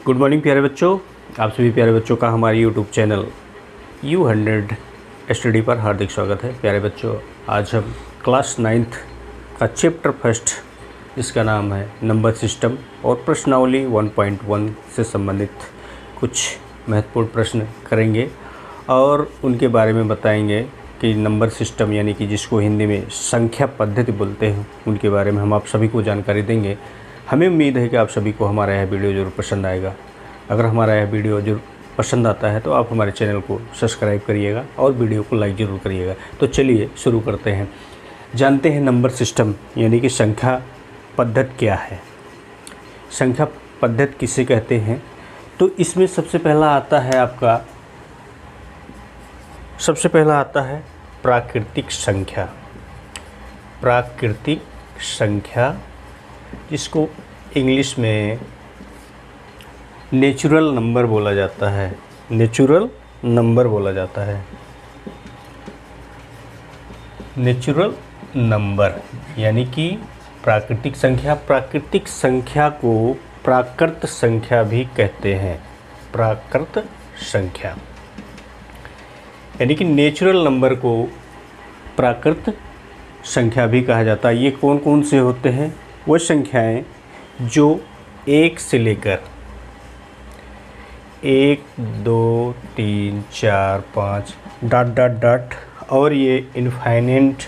Good morning प्यारे बच्चों, आप सभी प्यारे बच्चों का हमारे यूट्यूब चैनल U100 स्टडी पर हार्दिक स्वागत है। प्यारे बच्चों, आज हम क्लास 9th का चैप्टर फर्स्ट, जिसका नाम है नंबर सिस्टम और प्रश्नावली 1.1 से संबंधित कुछ महत्वपूर्ण प्रश्न करेंगे और उनके बारे में बताएंगे कि नंबर सिस्टम यानी कि जिसको हिंदी में संख्या पद्धति बोलते हैं, उनके बारे में हम आप सभी को जानकारी देंगे। हमें उम्मीद है कि आप सभी को हमारा यह वीडियो ज़रूर पसंद आएगा। अगर हमारा यह वीडियो जरूर पसंद आता है तो आप हमारे चैनल को सब्सक्राइब करिएगा और वीडियो को लाइक ज़रूर करिएगा। तो चलिए शुरू करते हैं, जानते हैं नंबर सिस्टम यानी कि संख्या पद्धति क्या है। संख्या पद्धति किसे कहते हैं? तो इसमें सबसे पहला आता है प्राकृतिक संख्या। प्राकृतिक संख्या जिसको इंग्लिश में नेचुरल नंबर बोला जाता है। नेचुरल नंबर बोला जाता है। नेचुरल नंबर यानी कि प्राकृतिक संख्या। प्राकृतिक संख्या को प्राकृत संख्या भी कहते हैं। प्राकृत संख्या यानी कि नेचुरल नंबर को प्राकृत संख्या भी कहा जाता है। ये कौन कौन से होते हैं? वो संख्याएं जो 1 से लेकर 1, 2, 3, 4, 5 डॉट और ये इन्फिनिट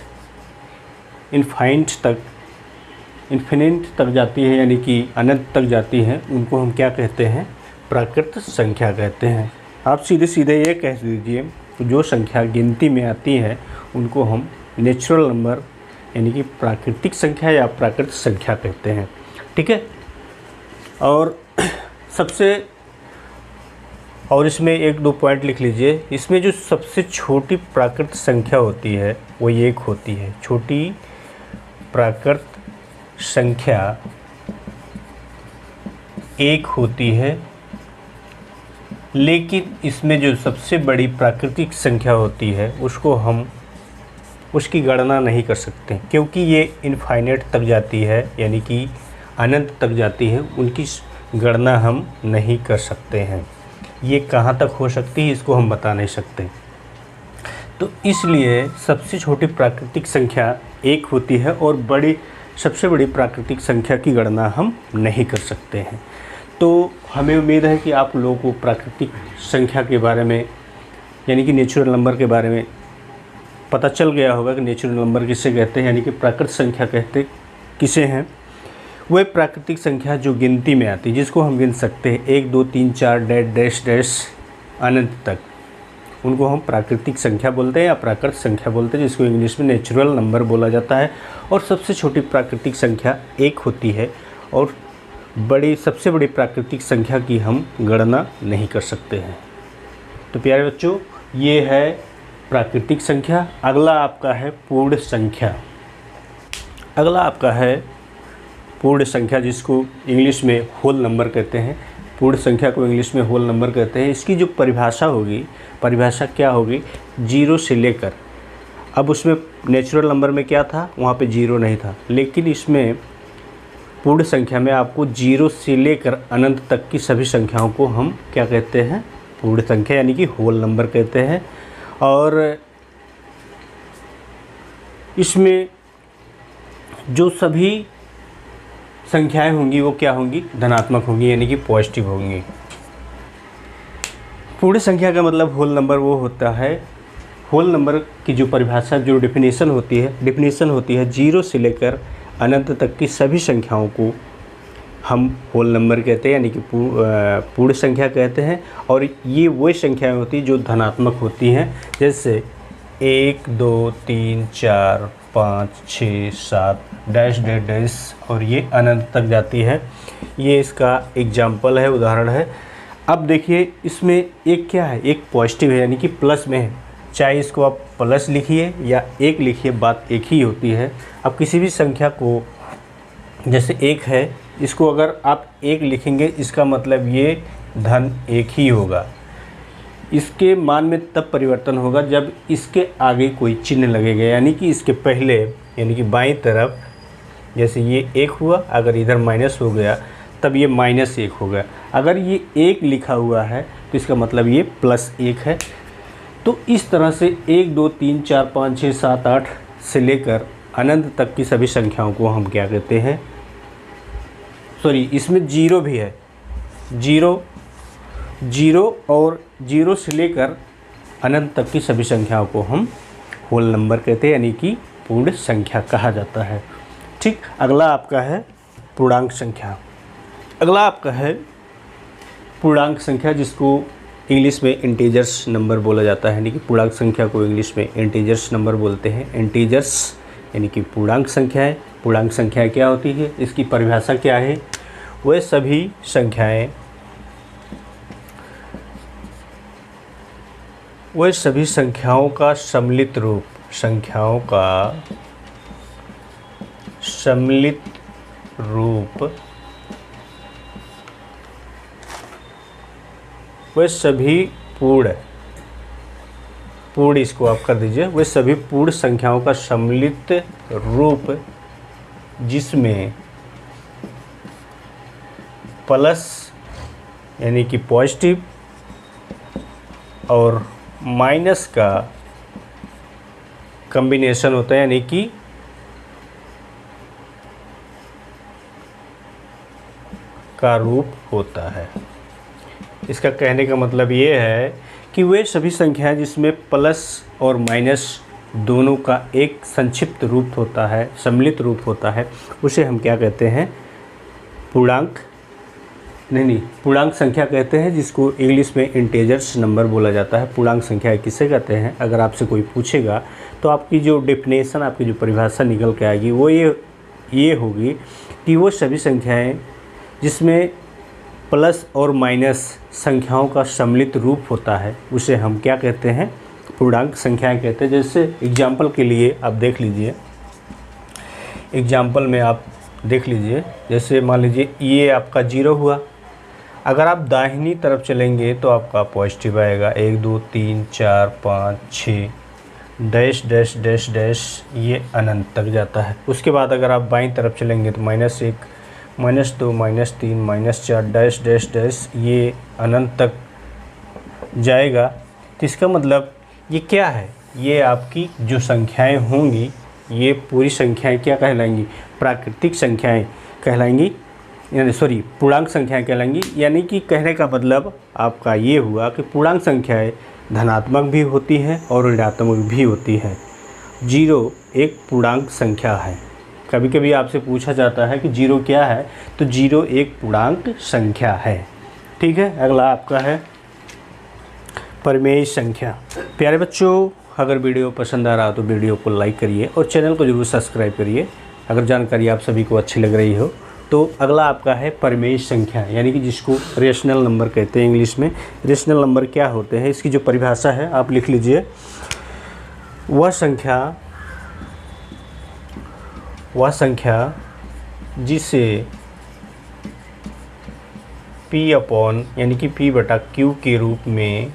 तक जाती है यानी कि अनंत तक जाती है, उनको हम क्या कहते हैं? प्राकृत संख्या कहते हैं। आप सीधे सीधे ये कह दीजिए, जो संख्या गिनती में आती है उनको हम नेचुरल नंबर यानी कि प्राकृतिक संख्या या प्राकृत संख्या कहते हैं। ठीक है। और इसमें 1-2 पॉइंट लिख लीजिए। इसमें जो सबसे छोटी प्राकृत संख्या होती है वो 1 होती है। छोटी प्राकृत संख्या 1 होती है, लेकिन इसमें जो सबसे बड़ी प्राकृतिक संख्या होती है उसकी गणना नहीं कर सकते, क्योंकि ये इनफाइनाइट तक जाती है यानी कि अनंत तक जाती है। उनकी गणना हम नहीं कर सकते हैं। ये कहाँ तक हो सकती है इसको हम बता नहीं सकते। तो इसलिए सबसे छोटी प्राकृतिक संख्या 1 होती है और सबसे बड़ी प्राकृतिक संख्या की गणना हम नहीं कर सकते हैं। तो हमें उम्मीद है कि आप लोगों को प्राकृतिक संख्या के बारे में यानी कि नेचुरल नंबर के बारे में पता चल गया होगा कि नेचुरल नंबर किसे कहते हैं यानी कि प्राकृत संख्या कहते किसे हैं। वह प्राकृतिक संख्या जो गिनती में आती है, जिसको हम गिन सकते हैं 1, 2, 3, 4 डैश अनंत तक, उनको हम प्राकृतिक संख्या बोलते हैं या प्राकृत संख्या बोलते हैं, जिसको इंग्लिश में नेचुरल नंबर बोला जाता है। और सबसे छोटी प्राकृतिक संख्या 1 होती है और सबसे बड़ी प्राकृतिक संख्या की हम गणना नहीं कर सकते हैं। तो प्यारे बच्चों, ये है प्राकृतिक संख्या। अगला आपका है पूर्ण संख्या। पूर्ण संख्या जिसको इंग्लिश में होल नंबर कहते हैं। पूर्ण संख्या को इंग्लिश में होल नंबर कहते हैं। इसकी जो परिभाषा क्या होगी? 0 से लेकर, अब उसमें नेचुरल नंबर में क्या था? वहाँ पे 0 नहीं था, लेकिन इसमें पूर्ण संख्या में आपको 0 से लेकर अनंत तक की सभी संख्याओं को हम क्या कहते हैं? पूर्ण संख्या यानी कि होल नंबर कहते हैं। और इसमें जो सभी संख्याएं होंगी वो क्या होंगी? धनात्मक होंगी यानी कि पॉजिटिव होंगी। पूर्ण संख्या का मतलब होल नंबर वो होता है। होल नंबर की जो परिभाषा, जो डेफिनेशन होती है 0 से लेकर अनंत तक की सभी संख्याओं को हम होल नंबर कहते हैं यानी कि पूर्ण संख्या कहते हैं। और ये वो संख्याएं होती हैं जो धनात्मक होती हैं, जैसे 1, 2, 3, 4, 5, 6, 7 डैश और ये अनंत तक जाती है। ये इसका एग्जाम्पल है, उदाहरण है। अब देखिए, इसमें एक क्या है? एक पॉजिटिव है यानी कि प्लस में है। चाहे इसको आप प्लस लिखिए या 1 लिखिए, बात एक ही होती है। अब किसी भी संख्या को, जैसे 1 है, इसको अगर आप 1 लिखेंगे, इसका मतलब ये धन 1 ही होगा। इसके मान में तब परिवर्तन होगा जब इसके आगे कोई चिन्ह लगेगा, यानी कि इसके पहले यानी कि बाईं तरफ, जैसे ये 1 हुआ, अगर इधर माइनस हो गया तब ये -1 होगा। अगर ये 1 लिखा हुआ है तो इसका मतलब ये +1 है। तो इस तरह से 1 2 3 4 5 6 7 8 से लेकर अनंत तक की सभी संख्याओं को हम क्या कहते हैं, सॉरी इसमें 0 भी है, 0 और 0 से लेकर अनंत तक की सभी संख्याओं को हम होल नंबर कहते हैं, यानी कि पूर्ण संख्या कहा जाता है। ठीक, अगला आपका है पूर्णांक संख्या। अगला आपका है पूर्णांक संख्या, जिसको इंग्लिश में इंटीजर्स नंबर बोला जाता है, यानी कि पूर्णांक संख्या को इंग्लिश में इंटीजर्स नंबर बोलते हैं। इंटीजर्स यानी कि पूर्णांक संख्या है। पूर्णांक संख्या क्या होती है, इसकी परिभाषा क्या है, वह सभी संख्याओं का सम्मिलित रूप, संख्याओं का सम्मिलित रूप, वह सभी पूर्ण, इसको आप कर दीजिए, वह सभी पूर्ण संख्याओं का सम्मिलित रूप जिसमें प्लस यानी कि पॉजिटिव और माइनस का कॉम्बिनेशन होता है, यानी कि का रूप होता है। इसका कहने का मतलब ये है कि वे सभी संख्याएं जिसमें प्लस और माइनस दोनों का एक संक्षिप्त रूप होता है, सम्मिलित रूप होता है, उसे हम क्या कहते हैं, पूर्णांक पूर्णांक संख्या कहते हैं, जिसको इंग्लिश में इंटीजर्स नंबर बोला जाता है। पूर्णांक संख्या किसे कहते हैं, अगर आपसे कोई पूछेगा तो आपकी जो डेफिनेशन, आपकी जो परिभाषा निकल के आएगी वो ये होगी कि वो सभी संख्याएं जिसमें प्लस और माइनस संख्याओं का सम्मिलित रूप होता है, उसे हम क्या कहते हैं, पूर्णांक संख्याएं कहते हैं। जैसे एग्जाम्पल के लिए आप देख लीजिए, एग्जाम्पल में आप देख लीजिए, जैसे मान लीजिए ये आपका 0 हुआ, अगर आप दाहिनी तरफ चलेंगे तो आपका पॉजिटिव आएगा, 1 2 3 4 5 6 डैश डैश डैश डैश, ये अनंत तक जाता है। उसके बाद अगर आप बाईं तरफ चलेंगे तो -1 -2 -3 -4 डैश डैश डैश, ये अनंत तक जाएगा। तो इसका मतलब ये क्या है, ये आपकी जो संख्याएं होंगी ये पूरी संख्याएं क्या कहलाएंगी, प्राकृतिक संख्याएं कहलाएंगी, यानी सॉरी पूर्णांक संख्याएं कहलाएंगी। यानी कि कहने का मतलब आपका ये हुआ कि पूर्णांक संख्याएं धनात्मक भी होती हैं और ऋणात्मक भी होती हैं। 0 एक पूर्णांक संख्या है। कभी कभी आपसे पूछा जाता है कि 0 क्या है, तो 0 एक पूर्णांक संख्या है। ठीक है, अगला आपका है परिमेय संख्या। प्यारे बच्चों, अगर वीडियो पसंद आ रहा तो वीडियो को लाइक करिए और चैनल को जरूर सब्सक्राइब करिए। अगर जानकारी आप सभी को अच्छी लग रही हो तो अगला आपका है परिमेय संख्या, यानी कि जिसको रेशनल नंबर कहते हैं इंग्लिश में। रेशनल नंबर क्या होते हैं, इसकी जो परिभाषा है आप लिख लीजिए, वह संख्या जिसे यानी कि P/Q के रूप में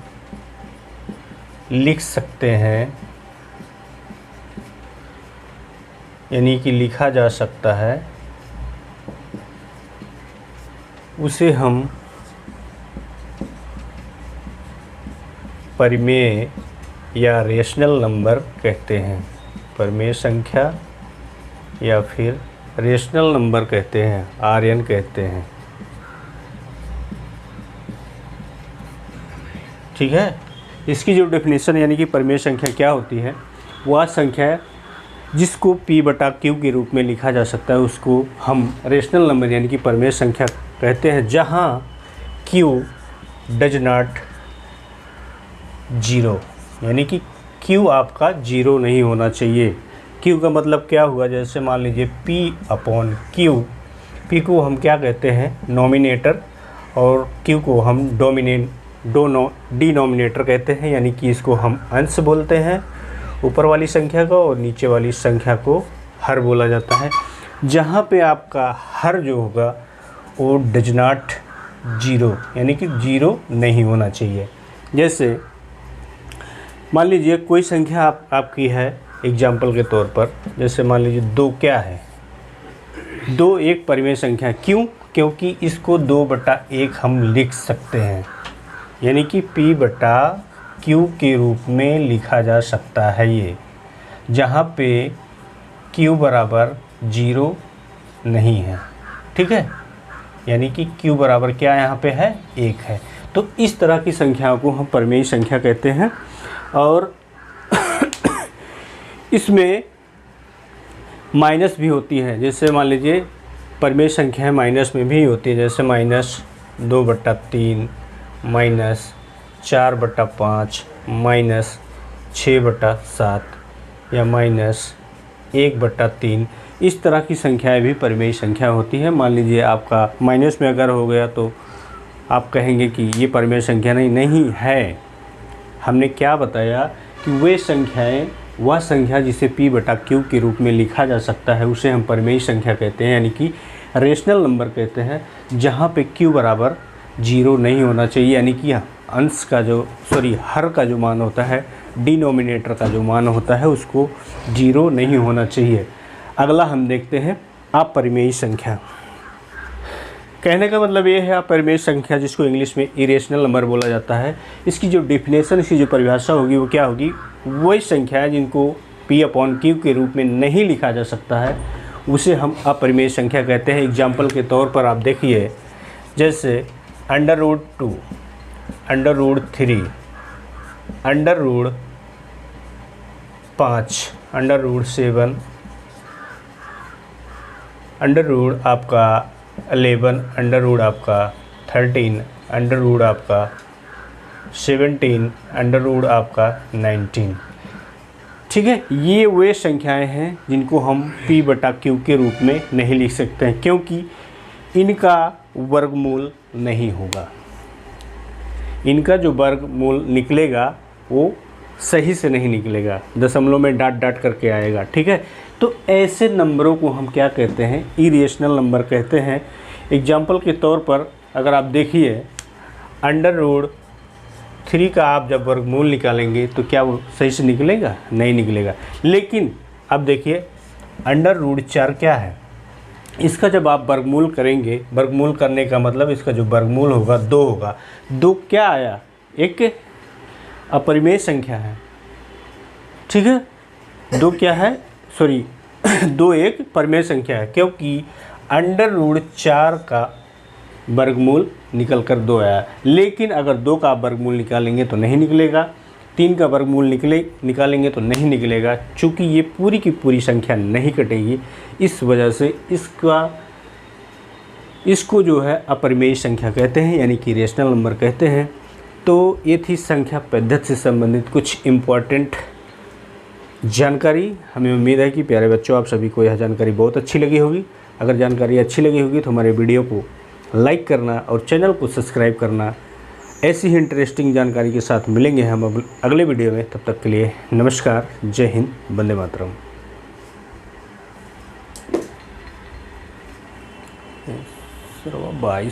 लिख सकते हैं, यानी कि लिखा जा सकता है, उसे हम परिमेय या रेशनल नंबर कहते हैं। परिमेय संख्या या फिर रेशनल नंबर कहते हैं, RN कहते हैं। ठीक है, इसकी जो डेफिनेशन यानी कि परिमेय संख्या क्या होती है, वह संख्या जिसको P/Q के रूप में लिखा जा सकता है उसको हम रेशनल नंबर यानी कि परिमेय संख्या कहते हैं, जहाँ Q डज नॉट 0, यानी कि Q आपका 0 नहीं होना चाहिए। Q का मतलब क्या हुआ, जैसे मान लीजिए P/Q, P को हम क्या कहते हैं, नॉमिनेटर, और Q को हम डिनोमिनेटर कहते हैं, यानी कि इसको हम अंश बोलते हैं ऊपर वाली संख्या को, और नीचे वाली संख्या को हर बोला जाता है। जहाँ पे आपका हर जो होगा वो डज नॉट 0, यानी कि 0 नहीं होना चाहिए। जैसे मान लीजिए कोई संख्या आपकी है, एग्जाम्पल के तौर पर, जैसे मान लीजिए 2 क्या है, 2 एक परिमेय संख्या। क्यों? क्योंकि इसको 2/1 हम लिख सकते हैं, यानी कि P/Q के रूप में लिखा जा सकता है ये, जहाँ पे Q बराबर 0 नहीं है। ठीक है, यानी कि Q बराबर क्या यहाँ पे है, 1 है। तो इस तरह की संख्याओं को हम परिमेय संख्या कहते हैं। और इसमें माइनस भी होती है, जैसे मान लीजिए परिमेय संख्याएं माइनस में भी होती है, जैसे -2/3, -4/5, -6/7 या -1/3। इस तरह की संख्याएं भी परिमेय संख्या होती है। मान लीजिए आपका माइनस में अगर हो गया तो आप कहेंगे कि ये परिमेय संख्या नहीं है। हमने क्या बताया कि वे संख्याएं, वह संख्या जिसे P/Q के रूप में लिखा जा सकता है उसे हम परिमेय संख्या कहते हैं, यानी कि रेशनल नंबर कहते हैं, जहाँ पे Q बराबर 0 नहीं होना चाहिए, यानी कि अंश का जो हर का जो मान होता है, डिनोमिनेटर का जो मान होता है उसको 0 नहीं होना चाहिए। अगला हम देखते हैं अपरिमेय संख्या। कहने का मतलब ये है अपरिमेय संख्या, जिसको इंग्लिश में इरेशनल नंबर बोला जाता है। इसकी जो डेफिनेशन, इसकी जो परिभाषा होगी वो क्या होगी, वही संख्या है जिनको P/Q के रूप में नहीं लिखा जा सकता है उसे हम अपरिमेय संख्या कहते हैं। एग्जाम्पल के तौर पर आप देखिए, जैसे √2, √3, √5, √7, आपका 11, आपका 13, आपका 17, आपका 19। ठीक है, ये वे संख्याएं हैं जिनको हम P/Q के रूप में नहीं लिख सकते हैं, क्योंकि इनका वर्गमूल नहीं होगा। इनका जो वर्गमूल निकलेगा वो सही से नहीं निकलेगा, दशमलव में डाट करके आएगा। ठीक है, तो ऐसे नंबरों को हम क्या कहते हैं, इरेशनल नंबर कहते हैं। एग्जाम्पल के तौर पर अगर आप देखिए, √3 का आप जब वर्गमूल निकालेंगे तो क्या वो सही से निकलेगा, नहीं निकलेगा। लेकिन अब देखिए √4 क्या है, इसका जब आप वर्गमूल करेंगे, वर्गमूल करने का मतलब इसका जो वर्गमूल होगा 2 होगा। 2 क्या आया, एक अपरिमेय संख्या है। ठीक है, 2 क्या है, 2 एक परिमेय संख्या है, क्योंकि √4 का वर्गमूल निकल कर 2 आया। लेकिन अगर 2 का वर्गमूल निकालेंगे तो नहीं निकलेगा, 3 का वर्गमूल निकालेंगे तो नहीं निकलेगा, चूँकि ये पूरी की पूरी संख्या नहीं कटेगी। इस वजह से इसको जो है अपरिमेय संख्या कहते हैं, यानी कि रेशनल नंबर कहते हैं। तो ये थी संख्या पद्धति से संबंधित कुछ इम्पॉर्टेंट जानकारी। हमें उम्मीद है कि प्यारे बच्चों आप सभी को यह जानकारी बहुत अच्छी लगी होगी। अगर जानकारी अच्छी लगी होगी तो हमारे वीडियो को लाइक करना और चैनल को सब्सक्राइब करना। ऐसी ही इंटरेस्टिंग जानकारी के साथ मिलेंगे हम अगले वीडियो में। तब तक के लिए नमस्कार, जय हिंद, वंदे मातरम। 22